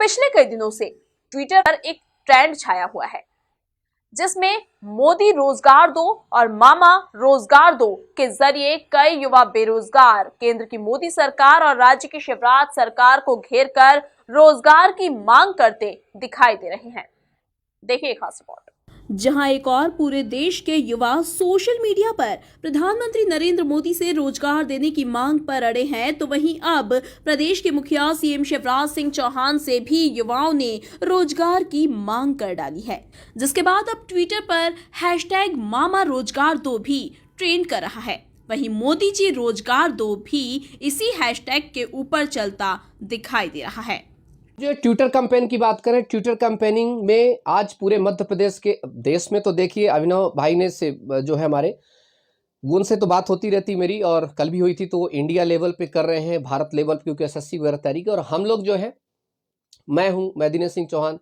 पिछले कई दिनों से ट्विटर पर एक ट्रेंड छाया हुआ है जिसमें मोदी रोजगार दो और मामा रोजगार दो के जरिए कई युवा बेरोजगार केंद्र की मोदी सरकार और राज्य की शिवराज सरकार को घेरकर रोजगार की मांग करते दिखाई दे रहे हैं। देखिए खास रिपोर्ट। जहां एक और पूरे देश के युवा सोशल मीडिया पर प्रधानमंत्री नरेंद्र मोदी से रोजगार देने की मांग पर अड़े हैं, तो वहीं अब प्रदेश के मुखिया सीएम शिवराज सिंह चौहान से भी युवाओं ने रोजगार की मांग कर डाली है, जिसके बाद अब ट्विटर पर हैशटैग मामा रोजगार दो भी ट्रेंड कर रहा है। वहीं मोदी जी रोजगार दो भी इसी हैशटैग के ऊपर चलता दिखाई दे रहा है। जो ट्विटर कैंपेन की बात करें, ट्विटर कैंपेनिंग में आज पूरे मध्य प्रदेश के देश में तो देखिए अभिनव भाई ने से जो है हमारे उनसे तो बात होती रहती मेरी, और कल भी हुई थी, तो इंडिया लेवल पे कर रहे हैं, भारत लेवल पे, क्योंकि एसएससी वगैरह तैयारी की। और हम लोग जो है, मैं हूं, मैं दिनेश सिंह चौहान,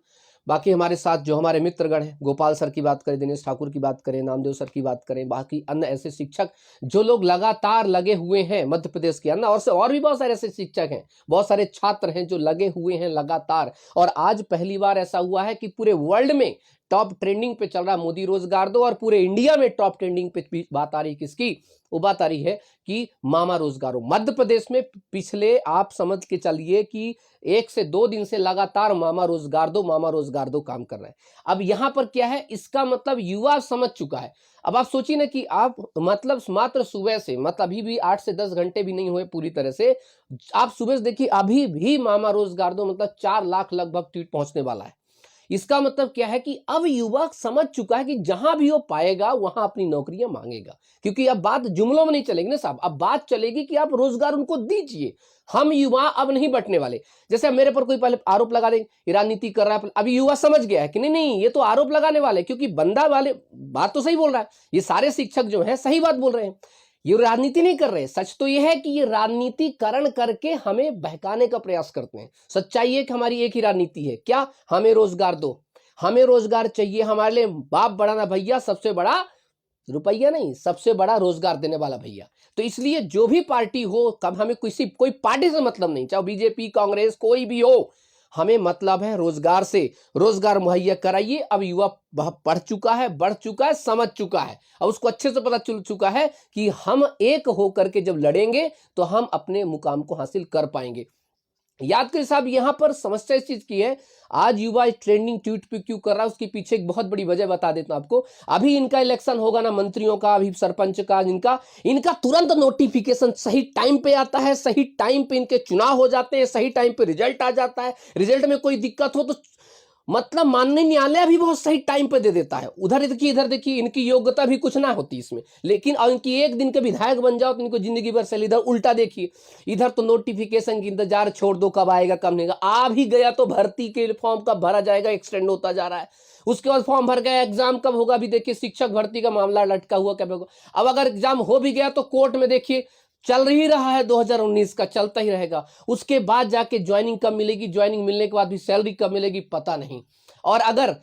बाकी हमारे साथ जो हमारे मित्रगण हैं, गोपाल सर की बात करें, दिनेश ठाकुर की बात करें, नामदेव सर की बात करें, बाकी अन्य ऐसे शिक्षक जो लोग लगातार लगे हुए हैं मध्य प्रदेश के अंदर, और भी बहुत सारे ऐसे शिक्षक हैं, बहुत सारे छात्र हैं जो लगे हुए हैं लगातार। और आज पहली बार ऐसा हुआ है कि पूरे वर्ल्ड में टॉप ट्रेंडिंग पे चल रहा मोदी रोजगार दो, और पूरे इंडिया में टॉप ट्रेंडिंग पे बात आ रही किसकी? वो बात आ रही है कि मामा रोजगारों। मध्य प्रदेश में पिछले आप समझ के चलिए कि 1 से 2 दिन से लगातार मामा रोजगार दो काम कर रहे हैं। अब यहां पर क्या है, इसका मतलब युवा समझ चुका है। अब आप सोचिए ना कि आप मतलब मात्र सुबह से, मतलब अभी भी 8 से 10 घंटे भी नहीं हुए पूरी तरह से, आप सुबह से देखिए अभी भी मामा रोजगार दो मतलब 4 लाख लगभग ट्वीट पहुंचने वाला है। इसका मतलब क्या है कि अब युवा समझ चुका है कि जहां भी वो पाएगा वहां अपनी नौकरियां मांगेगा, क्योंकि अब बात जुमलों में नहीं चलेगी ना साहब, अब बात चलेगी कि आप रोजगार उनको दीजिए। हम युवा अब नहीं बटने वाले। जैसे मेरे पर कोई पहले आरोप लगा देंगे राजनीति कर रहा है, अभी युवा समझ गया है कि नहीं नहीं ये तो आरोप लगाने वाले, क्योंकि बंदा वाले बात तो सही बोल रहा है, ये सारे शिक्षक जो है सही बात बोल रहे हैं, ये राजनीति नहीं कर रहे। सच तो ये है कि ये राजनीतिकरण करके हमें बहकाने का प्रयास करते हैं। सच्चाई है कि हमारी एक ही राजनीति है, क्या? हमें रोजगार दो, हमें रोजगार चाहिए, हमारे लिए बाप बड़ा ना भैया, सबसे बड़ा रुपया नहीं, सबसे बड़ा रोजगार देने वाला भैया। तो इसलिए जो भी पार्टी हो, कब हमें कोई पार्टी से मतलब नहीं, चाहे बीजेपी, कांग्रेस, कोई भी हो, हमें मतलब है रोजगार से। रोजगार मुहैया कराइए। अब युवा पढ़ चुका है, बढ़ चुका है, समझ चुका है, और उसको अच्छे से पता चल चुका है कि हम एक होकर के जब लड़ेंगे तो हम अपने मुकाम को हासिल कर पाएंगे। याद करिए साहब, यहां पर समस्या इस चीज की है, आज युवा ट्रेंडिंग ट्वीट पे क्यों कर रहा है, उसके पीछे एक बहुत बड़ी वजह बता देता हूं आपको। अभी इनका इलेक्शन होगा ना, मंत्रियों का, अभी सरपंच का, इनका तुरंत नोटिफिकेशन सही टाइम पे आता है, सही टाइम पे इनके चुनाव हो जाते हैं, सही टाइम पे रिजल्ट आ जाता है। रिजल्ट में कोई दिक्कत हो तो मतलब माननीय न्यायालय भी बहुत सही टाइम पे दे देता है। इधर देखिए इनकी योग्यता भी कुछ ना होती इसमें, लेकिन और इनकी एक दिन के विधायक बन जाओ तो इनको जिंदगी भर से। इधर उल्टा देखिए, इधर तो नोटिफिकेशन की इंतजार छोड़ दो, कब आएगा कब नहीं। आ भी गया तो भर्ती के फॉर्म कब भरा जाएगा, एक्सटेंड होता जा रहा है। उसके बाद फॉर्म भर गया, एग्जाम कब होगा, अभी देखिए शिक्षक भर्ती का मामला लटका हुआ कब होगा। अब अगर एग्जाम हो भी गया तो कोर्ट में देखिए चल ही रहा है, 2019 का चलता ही रहेगा। उसके बाद जाके ज्वाइनिंग कब मिलेगी, ज्वाइनिंग मिलने के बाद भी सैलरी कब मिलेगी पता नहीं। और अगर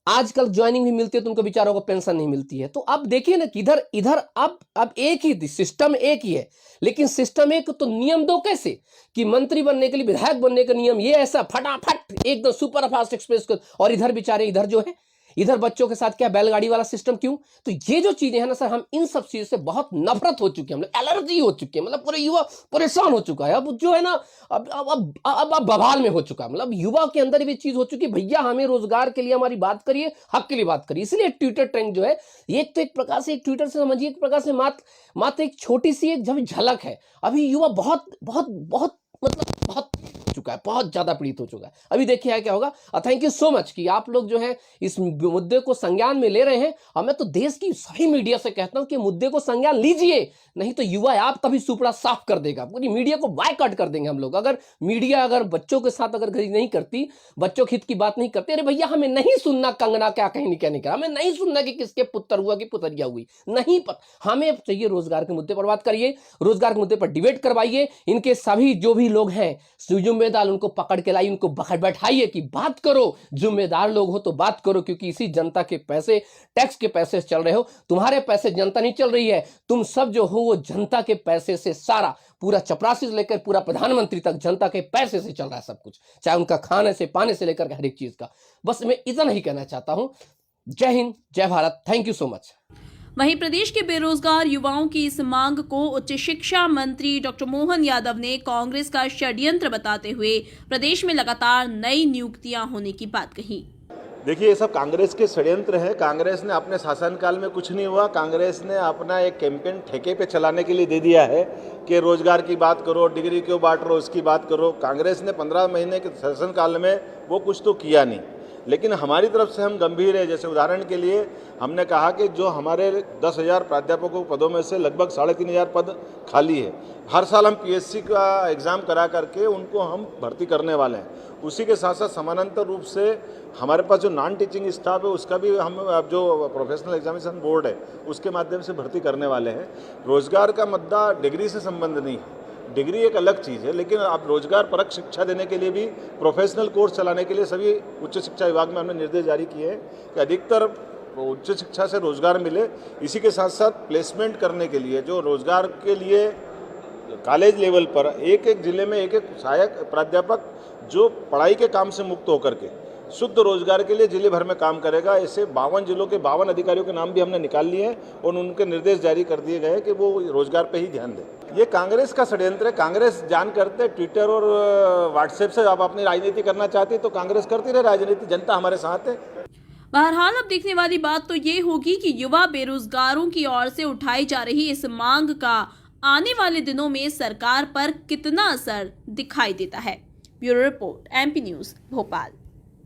आजकल ज्वाइनिंग भी मिलती है तो उनको बेचारों को पेंशन नहीं मिलती है। तो अब देखिए ना कि इधर इधर अब एक ही सिस्टम, एक ही है, लेकिन सिस्टम एक तो नियम दो कैसे कि मंत्री बनने के लिए, विधायक बनने का नियम ये ऐसा फटाफट एकदम सुपर फास्ट एक्सप्रेस को, और इधर बेचारे इधर जो है, इधर बच्चों के साथ क्या बैलगाड़ी वाला सिस्टम क्यों? तो ये जो चीजें हैं ना सर, हम इन सब चीजों से बहुत नफरत हो चुकी है, हम लोग एलर्जी हो चुकी है, मतलब पूरे युवा परेशान हो चुका है। अब जो है ना, अब बवाल में हो चुका है, मतलब युवा के अंदर भी चीज हो चुकी है, भैया हमें रोजगार के लिए हमारी बात करिए, हक के लिए बात करिए। इसलिए ट्विटर ट्रेंड जो है, एक तो एक प्रकार से, एक ट्विटर से समझिए एक प्रकार से मात्र एक छोटी सी एक झलक है। अभी युवा बहुत बहुत बहुत मतलब बहुत चुका है, बहुत ज्यादा पीड़ित हो चुका है। अभी देखिए क्या होगा। थैंक यू सो मच कि आप लोग जो है इस मुद्दे को संज्ञान में ले रहे हैं, और मैं तो देश की सभी मीडिया से कहता हूं कि मुद्दे को संज्ञान लीजिए, नहीं तो युवा आपका भी सुपड़ा साफ कर देगा, पूरी मीडिया को बायकॉट कर देंगे हम लोग। अगर मीडिया अगर बच्चों के साथ अगर नहीं करती, बच्चों के हित की बात नहीं करती, अरे भैया हमें नहीं सुनना कंगना क्या कहीं क्या नहीं करा, हमें नहीं सुनना कि किसके पुत्र हुआ कि पुतरिया हुई, नहीं हमें चाहिए रोजगार के मुद्दे पर बात करिए, रोजगार के मुद्दे पर डिबेट करवाइए। इनके सभी जो भी लोग हैं, जो जिम्मेदार उनको पकड़ के लाई, उनको बैठाइए कि बात करो, जिम्मेदार लोग हो तो बात करो, क्योंकि इसी जनता के पैसे, टैक्स के पैसे से चल रहे हो। तुम्हारे पैसे जनता नहीं चल रही है, तुम सब जो हो वो जनता के पैसे से, सारा पूरा चपरासी से लेकर पूरा प्रधानमंत्री तक जनता के पैसे से चल रहा है सब कुछ, चाहे उनका खाने से, पाने से लेकर हर एक चीज का। बस मैं इतना ही कहना चाहता हूं। जय हिंद, जय Bharat, thank you so much. वहीं प्रदेश के बेरोजगार युवाओं की इस मांग को उच्च शिक्षा मंत्री डॉक्टर मोहन यादव ने कांग्रेस का षड्यंत्र बताते हुए प्रदेश में लगातार नई नियुक्तियां होने की बात कही। देखिए, ये सब कांग्रेस के षड्यंत्र है। कांग्रेस ने अपने शासनकाल में कुछ नहीं हुआ। कांग्रेस ने अपना एक कैंपेन ठेके पे चलाने के लिए दे दिया है कि रोजगार की बात करो, डिग्री क्यों बांट रहे हो, उसकी बात करो। कांग्रेस ने 15 महीने के शासनकाल में वो कुछ तो किया नहीं, लेकिन हमारी तरफ से हम गंभीर है। जैसे उदाहरण के लिए हमने कहा कि जो हमारे 10,000 प्राध्यापकों पदों में से लगभग 3,500 पद खाली है, हर साल हम पीएससी का एग्ज़ाम करा करके उनको हम भर्ती करने वाले हैं। उसी के साथ साथ समानांतर रूप से हमारे पास जो नॉन टीचिंग स्टाफ है उसका भी हम अब जो प्रोफेशनल एग्जामिनेशन बोर्ड है उसके माध्यम से भर्ती करने वाले हैं। रोजगार का मुद्दा डिग्री से संबंध नहीं है, डिग्री एक अलग चीज़ है, लेकिन आप रोजगार परक शिक्षा देने के लिए भी प्रोफेशनल कोर्स चलाने के लिए सभी उच्च शिक्षा विभाग में हमने निर्देश जारी किए हैं कि अधिकतर उच्च शिक्षा से रोजगार मिले। इसी के साथ साथ प्लेसमेंट करने के लिए जो रोजगार के लिए कॉलेज लेवल पर एक एक जिले में एक एक सहायक प्राध्यापक जो पढ़ाई के काम से मुक्त होकर के शुद्ध रोजगार के लिए जिले भर में काम करेगा। ऐसे 52 जिलों के 52 अधिकारियों के नाम भी हमने निकाल लिए हैं और उनके निर्देश जारी कर दिए गए कि वो रोजगार पे ही ध्यान दें। ये कांग्रेस का षड्यंत्र है। कांग्रेस जान करते ट्विटर और व्हाट्सएप से आप अपनी राजनीति करना चाहती तो कांग्रेस करती रहे राजनीति, जनता हमारे साथ है। बहरहाल अब देखने वाली बात तो ये होगी कि युवा बेरोजगारों की ओर से उठाई जा रही इस मांग का आने वाले दिनों में सरकार पर कितना असर दिखाई देता है। Bureau report, MP news, Bhopal.